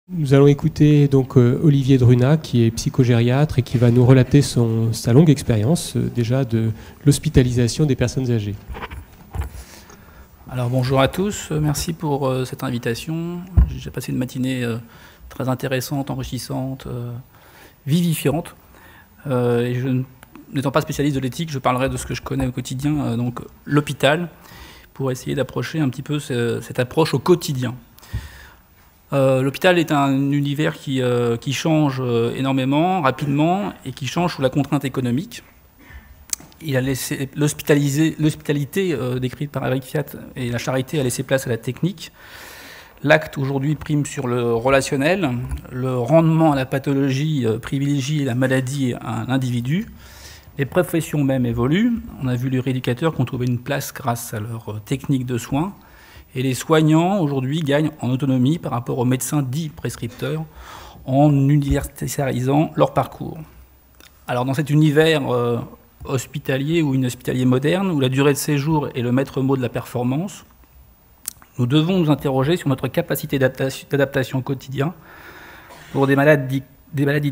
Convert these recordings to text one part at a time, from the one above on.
Nous allons écouter donc Olivier Drunat, qui est psychogériatre et qui va nous relater sa longue expérience déjà de l'hospitalisation des personnes âgées. Alors bonjour à tous, merci pour cette invitation. J'ai passé une matinée très intéressante, enrichissante, vivifiante. Et n'étant pas spécialiste de l'éthique, je parlerai de ce que je connais au quotidien, donc l'hôpital, pour essayer d'approcher un petit peu cette approche au quotidien. L'hôpital est un univers qui change énormément, rapidement, et qui change sous la contrainte économique. Il a laissé l'hospitalité décrite par Eric Fiat et la charité a laissé place à la technique. L'acte aujourd'hui prime sur le relationnel, le rendement à la pathologie privilégie la maladie à l'individu. Les professions même évoluent. On a vu les rééducateurs qui ont trouvé une place grâce à leur technique de soins. Et les soignants, aujourd'hui, gagnent en autonomie par rapport aux médecins dits prescripteurs en universalisant leur parcours. Alors, dans cet univers hospitalier ou inhospitalier moderne, où la durée de séjour est le maître mot de la performance, nous devons nous interroger sur notre capacité d'adaptation au quotidien pour des maladies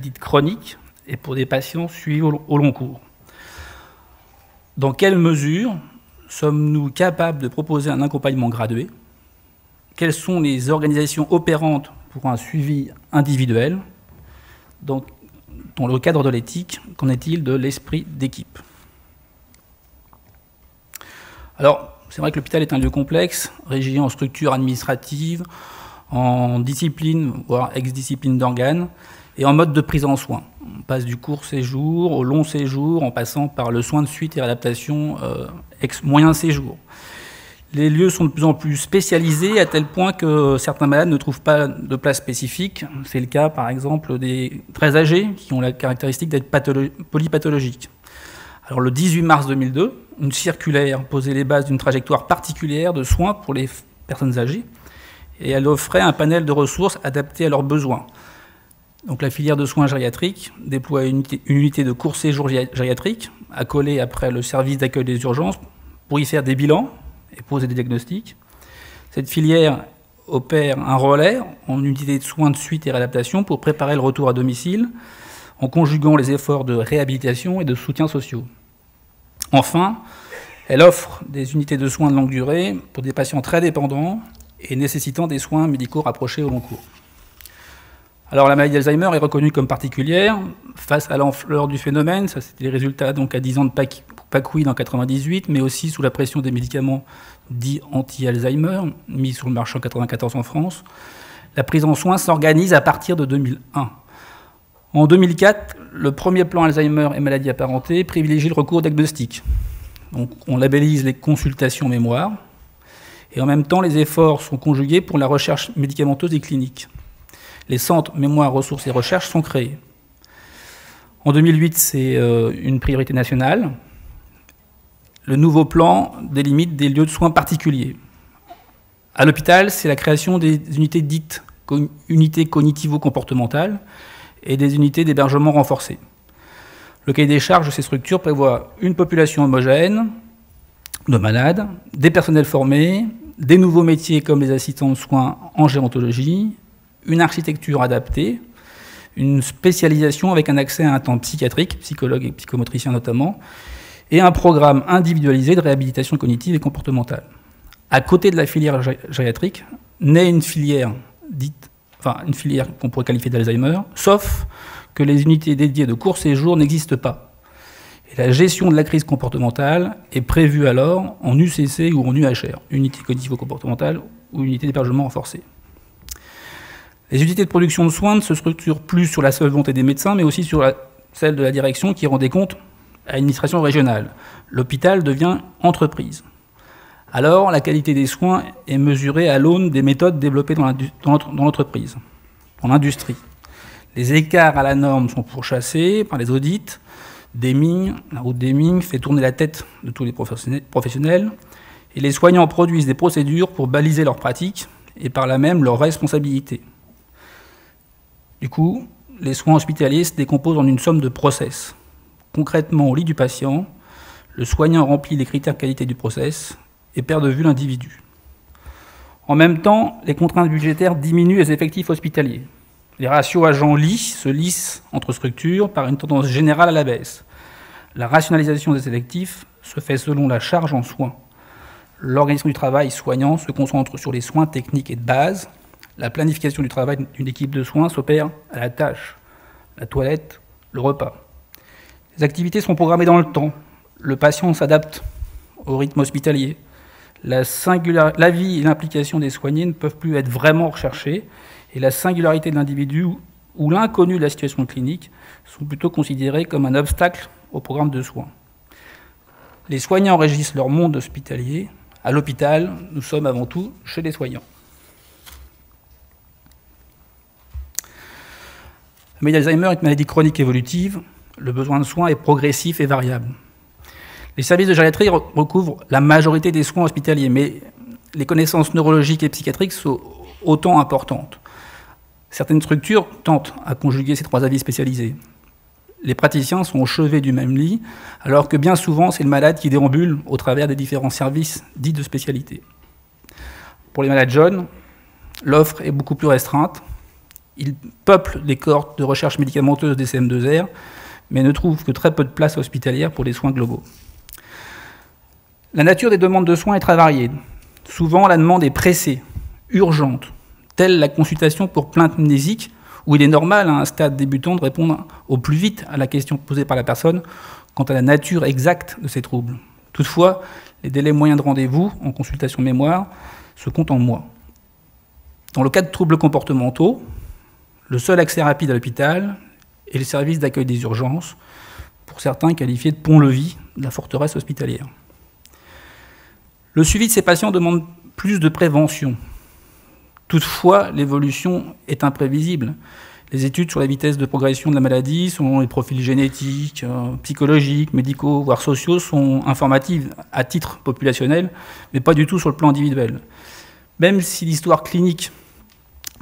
dites chroniques et pour des patients suivis au long cours. Dans quelle mesure sommes-nous capables de proposer un accompagnement gradué? Quelles sont les organisations opérantes pour un suivi individuel? Dans le cadre de l'éthique, qu'en est-il de l'esprit d'équipe? Alors, c'est vrai que l'hôpital est un lieu complexe, régi en structure administrative, en discipline, voire ex-discipline d'organes, et en mode de prise en soin. On passe du court séjour au long séjour, en passant par le soin de suite et réadaptation moyen séjour. Les lieux sont de plus en plus spécialisés, à tel point que certains malades ne trouvent pas de place spécifique. C'est le cas, par exemple, des très âgés, qui ont la caractéristique d'être polypathologiques. Alors, le 18 mars 2002, une circulaire posait les bases d'une trajectoire particulière de soins pour les personnes âgées, et elle offrait un panel de ressources adaptées à leurs besoins. Donc la filière de soins gériatriques déploie une unité de court séjour gériatrique, accolée après le service d'accueil des urgences, pour y faire des bilans et poser des diagnostics. Cette filière opère un relais en unité de soins de suite et réadaptation pour préparer le retour à domicile, en conjuguant les efforts de réhabilitation et de soutien sociaux. Enfin, elle offre des unités de soins de longue durée pour des patients très dépendants et nécessitant des soins médicaux rapprochés au long cours. Alors la maladie d'Alzheimer est reconnue comme particulière face à l'ampleur du phénomène. Ça, c'était les résultats donc à 10 ans de Paxlovid en 1998, mais aussi sous la pression des médicaments dits anti-Alzheimer, mis sur le marché en 1994 en France. La prise en soins s'organise à partir de 2001. En 2004, le premier plan Alzheimer et maladies apparentées privilégie le recours au diagnostic. Donc, on labellise les consultations mémoire, et en même temps, les efforts sont conjugués pour la recherche médicamenteuse et clinique. Les centres mémoire, ressources et recherche sont créés. En 2008, c'est une priorité nationale. Le nouveau plan délimite des lieux de soins particuliers. À l'hôpital, c'est la création des unités dites unités cognitivo-comportementales et des unités d'hébergement renforcées. Le cahier des charges de ces structures prévoit une population homogène de malades, des personnels formés, des nouveaux métiers comme les assistants de soins en gérontologie, une architecture adaptée, une spécialisation avec un accès à un temps psychiatrique, psychologue et psychomotricien notamment, et un programme individualisé de réhabilitation cognitive et comportementale. À côté de la filière gériatrique, naît une filière qu'on pourrait qualifier d'Alzheimer, sauf que les unités dédiées de court séjour n'existent pas. Et la gestion de la crise comportementale est prévue alors en UCC ou en UHR, unité cognitivo-comportementale ou unité d'hébergement renforcée. Les unités de production de soins ne se structurent plus sur la seule volonté des médecins, mais aussi sur celle de la direction qui rend des comptes à l'administration régionale. L'hôpital devient entreprise. Alors, la qualité des soins est mesurée à l'aune des méthodes développées dans l'entreprise, dans l'industrie. Les écarts à la norme sont pourchassés par les audits. La route Deming fait tourner la tête de tous les professionnels. Et les soignants produisent des procédures pour baliser leurs pratiques et par là même leurs responsabilités. Du coup, les soins hospitaliers se décomposent en une somme de process. Concrètement, au lit du patient, le soignant remplit les critères de qualité du process et perd de vue l'individu. En même temps, les contraintes budgétaires diminuent les effectifs hospitaliers. Les ratios agents-lits se lissent entre structures par une tendance générale à la baisse. La rationalisation des effectifs se fait selon la charge en soins. L'organisation du travail soignant se concentre sur les soins techniques et de base. La planification du travail d'une équipe de soins s'opère à la tâche, la toilette, le repas. Les activités sont programmées dans le temps. Le patient s'adapte au rythme hospitalier. La vie et l'implication des soignés ne peuvent plus être vraiment recherchées, et la singularité de l'individu ou l'inconnu de la situation clinique sont plutôt considérés comme un obstacle au programme de soins. Les soignants régissent leur monde hospitalier. À l'hôpital, nous sommes avant tout chez les soignants. La maladie d'Alzheimer est une maladie chronique évolutive. Le besoin de soins est progressif et variable. Les services de gériatrie recouvrent la majorité des soins hospitaliers, mais les connaissances neurologiques et psychiatriques sont autant importantes. Certaines structures tentent à conjuguer ces trois avis spécialisés. Les praticiens sont au chevet du même lit, alors que bien souvent, c'est le malade qui déambule au travers des différents services dits de spécialité. Pour les malades jeunes, l'offre est beaucoup plus restreinte. Ils peuplent les cohortes de recherche médicamenteuse des CM2R, mais ne trouvent que très peu de place hospitalière pour les soins globaux. La nature des demandes de soins est très variée. Souvent, la demande est pressée, urgente, telle la consultation pour plainte mnésique, où il est normal, à un stade débutant, de répondre au plus vite à la question posée par la personne quant à la nature exacte de ces troubles. Toutefois, les délais moyens de rendez-vous en consultation mémoire se comptent en mois. Dans le cas de troubles comportementaux, le seul accès rapide à l'hôpital est le service d'accueil des urgences, pour certains qualifiés de pont-levis de la forteresse hospitalière. Le suivi de ces patients demande plus de prévention. Toutefois, l'évolution est imprévisible. Les études sur la vitesse de progression de la maladie, selon les profils génétiques, psychologiques, médicaux, voire sociaux, sont informatives à titre populationnel, mais pas du tout sur le plan individuel. Même si l'histoire clinique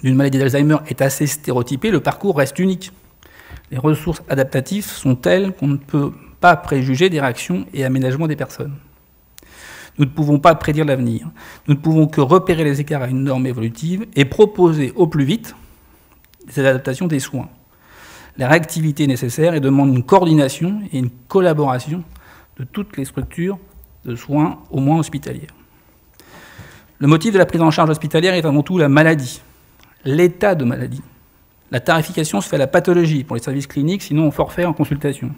d'une maladie d'Alzheimer est assez stéréotypée, le parcours reste unique. Les ressources adaptatives sont telles qu'on ne peut pas préjuger des réactions et aménagements des personnes. Nous ne pouvons pas prédire l'avenir. Nous ne pouvons que repérer les écarts à une norme évolutive et proposer au plus vite des adaptations des soins. La réactivité est nécessaire et demande une coordination et une collaboration de toutes les structures de soins, au moins hospitalières. Le motif de la prise en charge hospitalière est avant tout la maladie, l'état de maladie. La tarification se fait à la pathologie pour les services cliniques, sinon au forfait en consultation.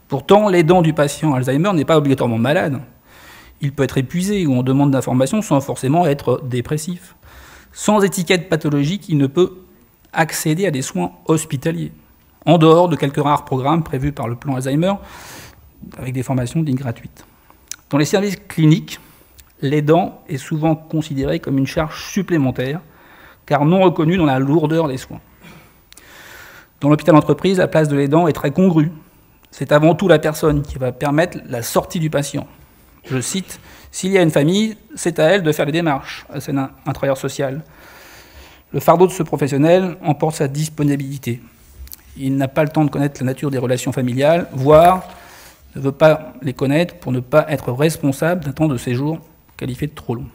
Pourtant, l'aidant du patient Alzheimer n'est pas obligatoirement malade. Il peut être épuisé ou en demande d'information sans forcément être dépressif. Sans étiquette pathologique, il ne peut accéder à des soins hospitaliers, en dehors de quelques rares programmes prévus par le plan Alzheimer, avec des formations dites gratuites. Dans les services cliniques, l'aidant est souvent considéré comme une charge supplémentaire, car non reconnue dans la lourdeur des soins. Dans l'hôpital entreprise, la place de l'aidant est très congrue. C'est avant tout la personne qui va permettre la sortie du patient. Je cite, « S'il y a une famille, c'est à elle de faire les démarches », c'est un travailleur social. Le fardeau de ce professionnel emporte sa disponibilité. Il n'a pas le temps de connaître la nature des relations familiales, voire ne veut pas les connaître pour ne pas être responsable d'un temps de séjour qualifié de trop long.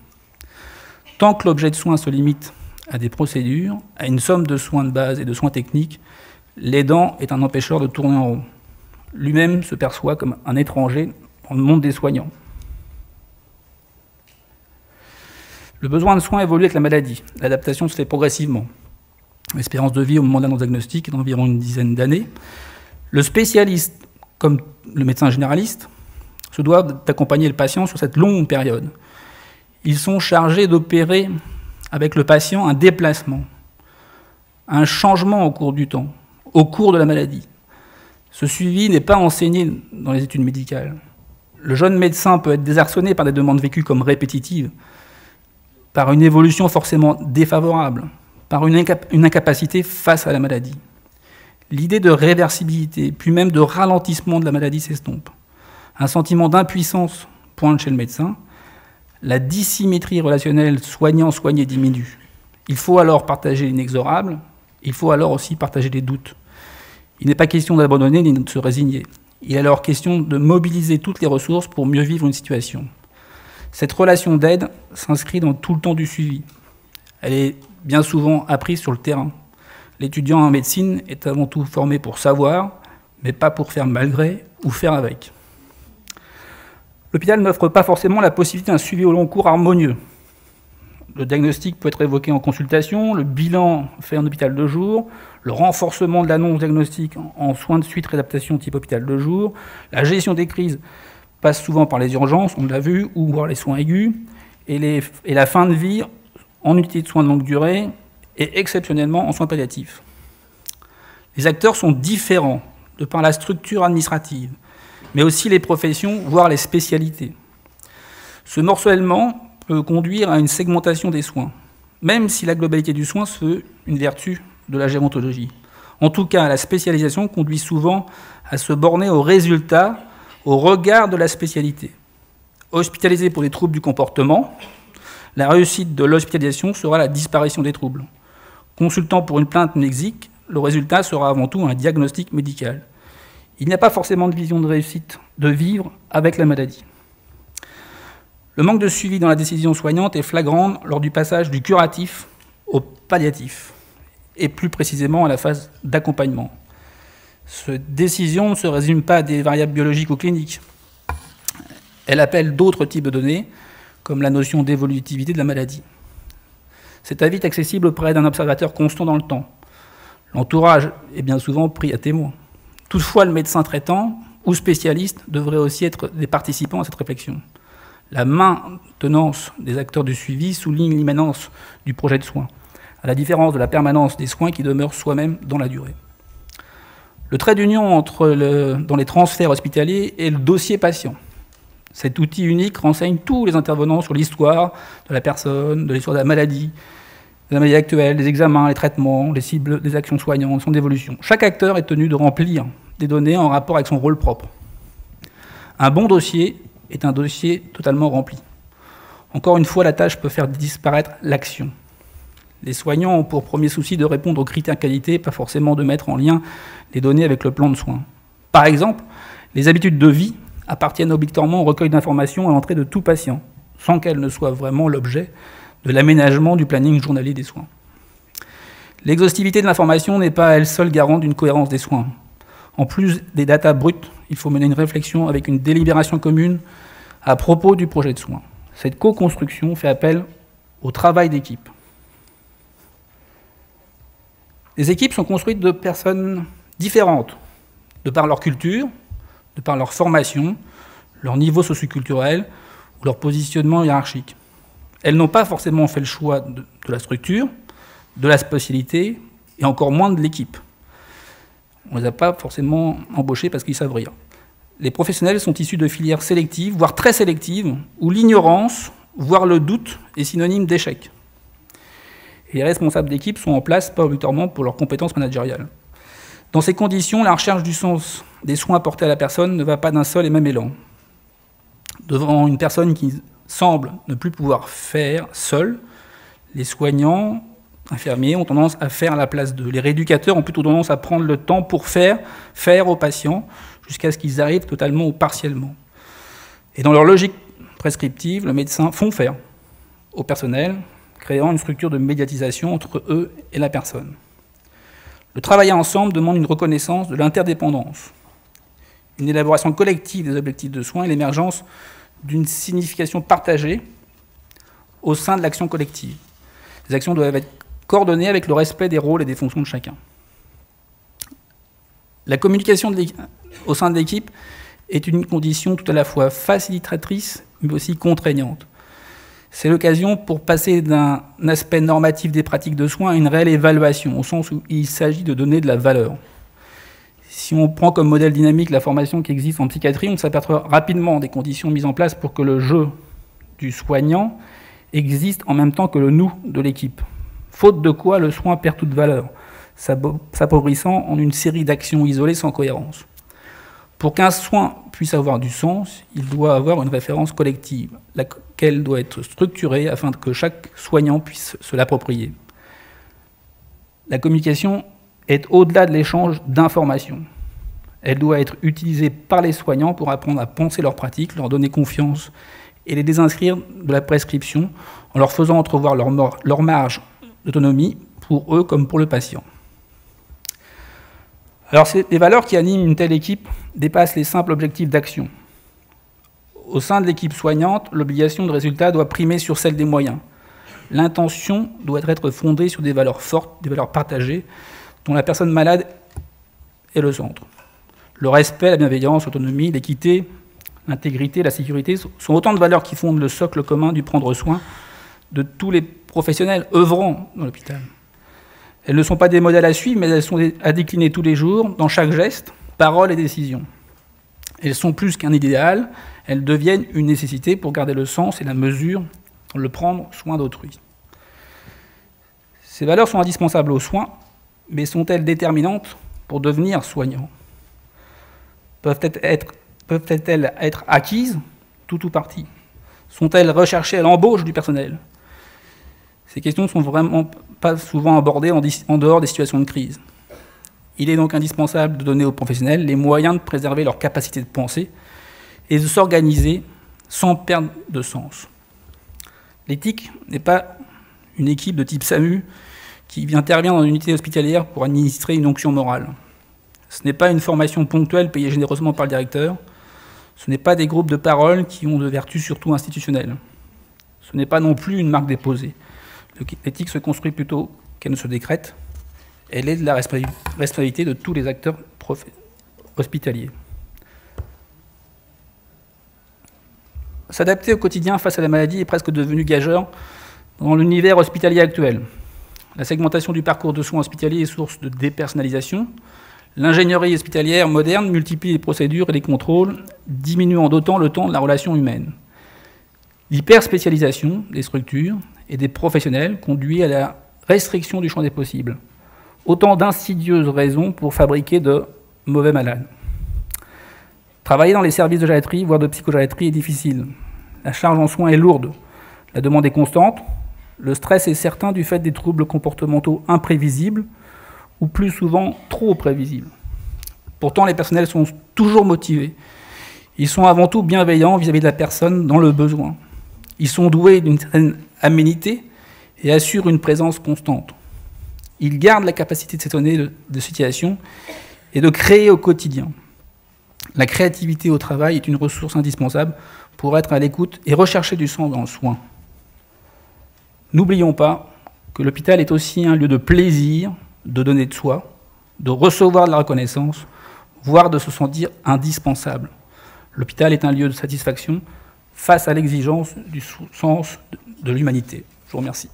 Tant que l'objet de soins se limite à des procédures, à une somme de soins de base et de soins techniques, l'aidant est un empêcheur de tourner en rond. Lui-même se perçoit comme un étranger dans le monde des soignants. Le besoin de soins évolue avec la maladie. L'adaptation se fait progressivement. L'espérance de vie au moment d'un diagnostic est d'environ une dizaine d'années. Le spécialiste, comme le médecin généraliste, se doivent d'accompagner le patient sur cette longue période. Ils sont chargés d'opérer avec le patient un déplacement, un changement au cours du temps, au cours de la maladie. Ce suivi n'est pas enseigné dans les études médicales. Le jeune médecin peut être désarçonné par des demandes vécues comme répétitives, par une évolution forcément défavorable, par une incapacité face à la maladie. L'idée de réversibilité, puis même de ralentissement de la maladie s'estompe. Un sentiment d'impuissance pointe chez le médecin. La dissymétrie relationnelle soignant-soigné diminue. Il faut alors partager l'inexorable, il faut alors aussi partager les doutes. Il n'est pas question d'abandonner ni de se résigner. Il est alors question de mobiliser toutes les ressources pour mieux vivre une situation. Cette relation d'aide s'inscrit dans tout le temps du suivi. Elle est bien souvent apprise sur le terrain. L'étudiant en médecine est avant tout formé pour savoir, mais pas pour faire malgré ou faire avec. L'hôpital n'offre pas forcément la possibilité d'un suivi au long cours harmonieux. Le diagnostic peut être évoqué en consultation, le bilan fait en hôpital de jour, le renforcement de l'annonce diagnostique en soins de suite réadaptation type hôpital de jour, la gestion des crises passe souvent par les urgences, on l'a vu, ou voir les soins aigus, et la fin de vie en unité de soins de longue durée et exceptionnellement en soins palliatifs. Les acteurs sont différents de par la structure administrative, mais aussi les professions, voire les spécialités. Ce morcellement peut conduire à une segmentation des soins, même si la globalité du soin se veut une vertu de la gérontologie. En tout cas, la spécialisation conduit souvent à se borner aux résultats au regard de la spécialité. Hospitalisé pour des troubles du comportement, la réussite de l'hospitalisation sera la disparition des troubles. Consultant pour une plainte mexique, le résultat sera avant tout un diagnostic médical. Il n'y a pas forcément de vision de réussite de vivre avec la maladie. Le manque de suivi dans la décision soignante est flagrant lors du passage du curatif au palliatif, et plus précisément à la phase d'accompagnement. Cette décision ne se résume pas à des variables biologiques ou cliniques. Elle appelle d'autres types de données, comme la notion d'évolutivité de la maladie. Cet avis est accessible auprès d'un observateur constant dans le temps. L'entourage est bien souvent pris à témoin. Toutefois, le médecin traitant ou spécialiste devrait aussi être des participants à cette réflexion. La maintenance des acteurs du suivi souligne l'immanence du projet de soins, à la différence de la permanence des soins qui demeurent soi-même dans la durée. Le trait d'union dans les transferts hospitaliers est le dossier patient. Cet outil unique renseigne tous les intervenants sur l'histoire de la personne, de l'histoire de la maladie actuelle, des examens, les traitements, les cibles des actions soignantes, son évolution. Chaque acteur est tenu de remplir des données en rapport avec son rôle propre. Un bon dossier est un dossier totalement rempli. Encore une fois, la tâche peut faire disparaître l'action. Les soignants ont pour premier souci de répondre aux critères qualité, pas forcément de mettre en lien les données avec le plan de soins. Par exemple, les habitudes de vie appartiennent obligatoirement au recueil d'informations à l'entrée de tout patient, sans qu'elles ne soient vraiment l'objet de l'aménagement du planning journalier des soins. L'exhaustivité de l'information n'est pas à elle seule garante d'une cohérence des soins. En plus des datas brutes, il faut mener une réflexion avec une délibération commune à propos du projet de soins. Cette co-construction fait appel au travail d'équipe. Les équipes sont construites de personnes différentes, de par leur culture, de par leur formation, leur niveau socioculturel ou leur positionnement hiérarchique. Elles n'ont pas forcément fait le choix de la structure, de la spécialité et encore moins de l'équipe. On ne les a pas forcément embauchés parce qu'ils savent rien. Les professionnels sont issus de filières sélectives, voire très sélectives, où l'ignorance, voire le doute, est synonyme d'échec. Et les responsables d'équipe sont en place, pas obligatoirement pour leurs compétences managériales. Dans ces conditions, la recherche du sens des soins apportés à la personne ne va pas d'un seul et même élan. Devant une personne qui semble ne plus pouvoir faire seule, les soignants, infirmiers ont tendance à faire à la place d'eux. Les rééducateurs ont plutôt tendance à prendre le temps pour faire aux patients jusqu'à ce qu'ils arrivent totalement ou partiellement. Et dans leur logique prescriptive, les médecins font faire au personnel, créant une structure de médiatisation entre eux et la personne. Le travailler ensemble demande une reconnaissance de l'interdépendance, une élaboration collective des objectifs de soins et l'émergence d'une signification partagée au sein de l'action collective. Les actions doivent être coordonnées avec le respect des rôles et des fonctions de chacun. La communication au sein de l'équipe est une condition tout à la fois facilitatrice, mais aussi contraignante. C'est l'occasion pour passer d'un aspect normatif des pratiques de soins à une réelle évaluation, au sens où il s'agit de donner de la valeur. Si on prend comme modèle dynamique la formation qui existe en psychiatrie, on s'aperçoit rapidement des conditions mises en place pour que le jeu du soignant existe en même temps que le nous de l'équipe. Faute de quoi, le soin perd toute valeur, s'appauvrissant en une série d'actions isolées sans cohérence. Pour qu'un soin puisse avoir du sens, il doit avoir une référence collective, laquelle doit être structurée afin que chaque soignant puisse se l'approprier. La communication est au-delà de l'échange d'informations. Elle doit être utilisée par les soignants pour apprendre à penser leurs pratiques, leur donner confiance et les désinscrire de la prescription en leur faisant entrevoir leur marge d'autonomie pour eux comme pour le patient. Alors, les valeurs qui animent une telle équipe dépassent les simples objectifs d'action. Au sein de l'équipe soignante, l'obligation de résultat doit primer sur celle des moyens. L'intention doit être fondée sur des valeurs fortes, des valeurs partagées, dont la personne malade est le centre. Le respect, la bienveillance, l'autonomie, l'équité, l'intégrité, la sécurité sont autant de valeurs qui fondent le socle commun du prendre soin de tous les professionnels œuvrant dans l'hôpital. Elles ne sont pas des modèles à suivre, mais elles sont à décliner tous les jours, dans chaque geste, parole et décision. Elles sont plus qu'un idéal, elles deviennent une nécessité pour garder le sens et la mesure dans le prendre soin d'autrui. Ces valeurs sont indispensables aux soins, mais sont-elles déterminantes pour devenir soignant ? Peuvent-elles être acquises, tout ou partie ? Sont-elles recherchées à l'embauche du personnel ? Ces questions ne sont vraiment pas souvent abordées en dehors des situations de crise. Il est donc indispensable de donner aux professionnels les moyens de préserver leur capacité de penser et de s'organiser sans perdre de sens. L'éthique n'est pas une équipe de type SAMU qui intervient dans une unité hospitalière pour administrer une onction morale. Ce n'est pas une formation ponctuelle payée généreusement par le directeur. Ce n'est pas des groupes de parole qui ont de vertus surtout institutionnelles. Ce n'est pas non plus une marque déposée. L'éthique se construit plutôt qu'elle ne se décrète. Elle est de la responsabilité de tous les acteurs hospitaliers. S'adapter au quotidien face à la maladie est presque devenu gageur dans l'univers hospitalier actuel. La segmentation du parcours de soins hospitaliers est source de dépersonnalisation. L'ingénierie hospitalière moderne multiplie les procédures et les contrôles, diminuant d'autant le temps de la relation humaine. L'hyperspécialisation des structures et des professionnels conduit à la restriction du champ des possibles. Autant d'insidieuses raisons pour fabriquer de mauvais malades. Travailler dans les services de gériatrie, voire de psychogériatrie, est difficile. La charge en soins est lourde. La demande est constante. Le stress est certain du fait des troubles comportementaux imprévisibles ou plus souvent trop prévisibles. Pourtant, les personnels sont toujours motivés. Ils sont avant tout bienveillants vis-à-vis de la personne dans le besoin. Ils sont doués d'une certaine aménité et assurent une présence constante. Ils gardent la capacité de s'étonner de situations et de créer au quotidien. La créativité au travail est une ressource indispensable pour être à l'écoute et rechercher du sens dans le soin. N'oublions pas que l'hôpital est aussi un lieu de plaisir, de donner de soi, de recevoir de la reconnaissance, voire de se sentir indispensable. L'hôpital est un lieu de satisfaction face à l'exigence du sens de l'humanité. Je vous remercie.